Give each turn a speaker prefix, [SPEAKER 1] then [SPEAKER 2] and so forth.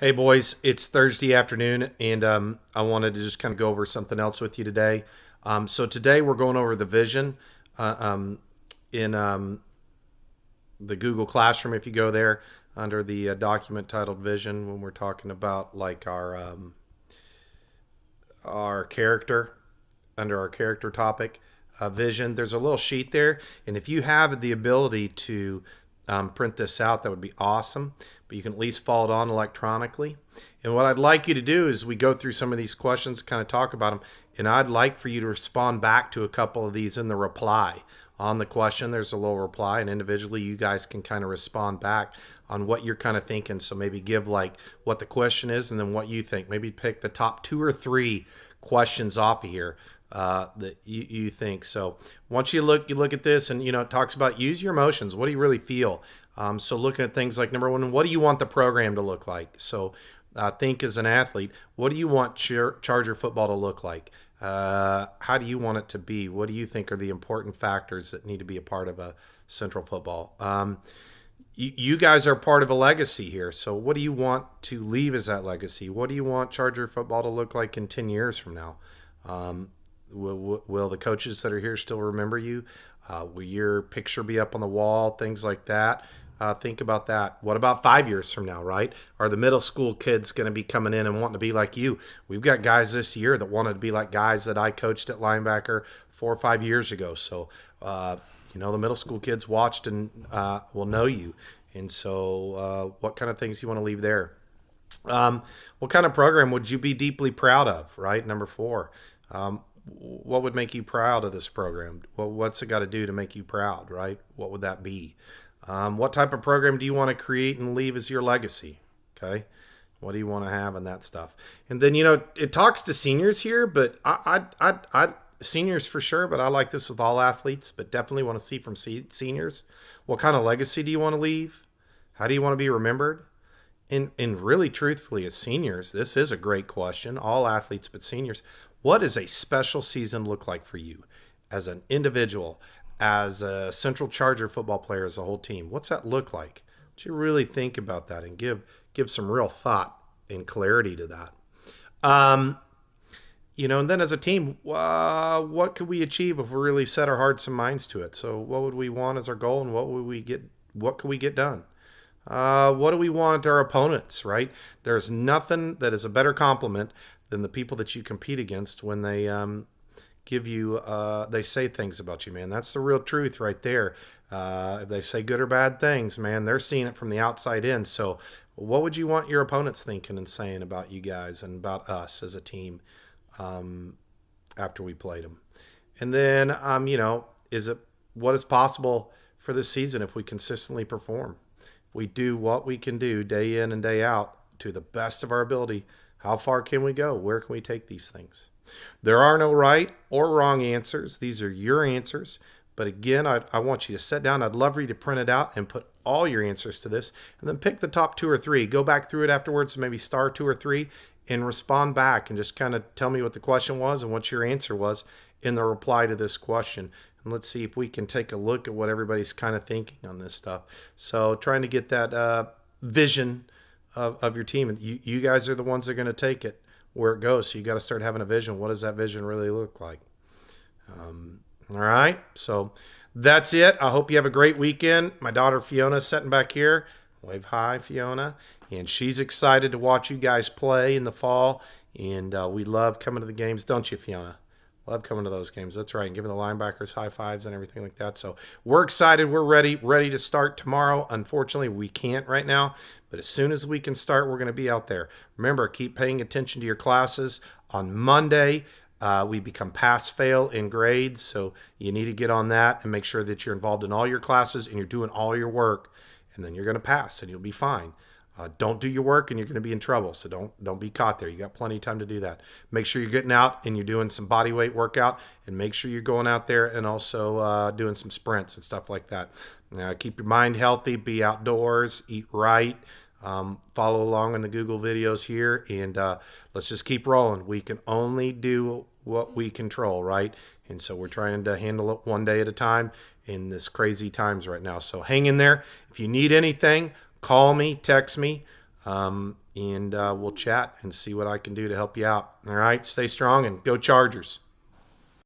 [SPEAKER 1] Hey, boys, it's Thursday afternoon, and I wanted to just kind of go over something else with you today. So, today we're going over the vision in the Google Classroom. If you go there under the document titled Vision, when we're talking about like our character, under our character topic, vision, there's a little sheet there. And if you have the ability to print this out, that would be awesome. But you can at least follow it on electronically. And what I'd like you to do is we go through some of these questions, kind of talk about them, and I'd like for you to respond back to a couple of these in the reply. On the question, there's a little reply, and individually you guys can kind of respond back on what you're kind of thinking. So maybe give like what the question is and then what you think. Maybe pick the top two or three questions off of here that you think. So once you look at this, and it talks about use your emotions. What do you really feel? So looking at things like number one, what do you want the program to look like? So think as an athlete, what do you want Charger football to look like? How do you want it to be? What do you think are the important factors that need to be a part of a Central football? You guys are part of a legacy here. So what do you want to leave as that legacy? What do you want Charger football to look like in 10 years from now? Will the coaches that are here still remember you? Will your picture be up on the wall? Things like that. Think about that. What about 5 years from now, right? Are the middle school kids going to be coming in and wanting to be like you? We've got guys this year that wanted to be like guys that I coached at linebacker 4 or 5 years ago. So, the middle school kids watched and will know you. And so what kind of things you want to leave there? What kind of program would you be deeply proud of, right? Number four. What would make you proud of this program? What's it got to do to make you proud, right? What would that be? What type of program do you want to create and leave as your legacy? Okay. What do you want to have in that stuff? And then, it talks to seniors here, but I seniors for sure, but I like this with all athletes, but definitely want to see from seniors. What kind of legacy do you want to leave? How do you want to be remembered? And really, truthfully, as seniors, this is a great question. All athletes, but seniors, what does a special season look like for you as an individual, as a Central Charger football player, as a whole team? What's that look like? Would you really think about that and give some real thought and clarity to that? And then as a team, what could we achieve if we really set our hearts and minds to it? So what would we want as our goal, and what could we get done? What do we want our opponents, right? There's nothing that is a better compliment than the people that you compete against when they give you, they say things about you, man. That's the real truth right there. If they say good or bad things, man, they're seeing it from the outside in. So what would you want your opponents thinking and saying about you guys and about us as a team after we played them? And then, what is possible for this season if we consistently perform? We do what we can do day in and day out to the best of our ability. How far can we go? Where can we take these things? There are no right or wrong answers. These are your answers. But again, I want you to sit down. I'd love for you to print it out and put all your answers to this, and then pick the top two or three. Go back through it afterwards, maybe star two or three, and respond back and just kind of tell me what the question was and what your answer was in the reply to this question. And let's see if we can take a look at what everybody's kind of thinking on this stuff. So trying to get that vision of your team. And you guys are the ones that are going to take it where it goes. So you got to start having a vision. What does that vision really look like? All right. So that's it. I hope you have a great weekend. My daughter Fiona's sitting back here. Wave hi, Fiona. And she's excited to watch you guys play in the fall. And we love coming to the games, don't you, Fiona? Love coming to those games. That's right. And giving the linebackers high fives and everything like that. So we're excited. We're ready to start tomorrow. Unfortunately, we can't right now. But as soon as we can start, we're going to be out there. Remember, keep paying attention to your classes. On Monday, we become pass-fail in grades. So you need to get on that and make sure that you're involved in all your classes and you're doing all your work. And then you're going to pass and you'll be fine. Don't do your work and you're going to be in trouble. So don't be caught there. You got plenty of time to do that. Make sure you're getting out and you're doing some body weight workout, and make sure you're going out there and also doing some sprints and stuff like that. Keep your mind healthy, be outdoors, eat right, follow along in the Google videos here, and let's just keep rolling. We can only do what we control, right? And so we're trying to handle it one day at a time in this crazy times right now. So hang in there. If you need anything, call me, text me. and we'll chat and see what I can do to help you out. All right, stay strong and go Chargers.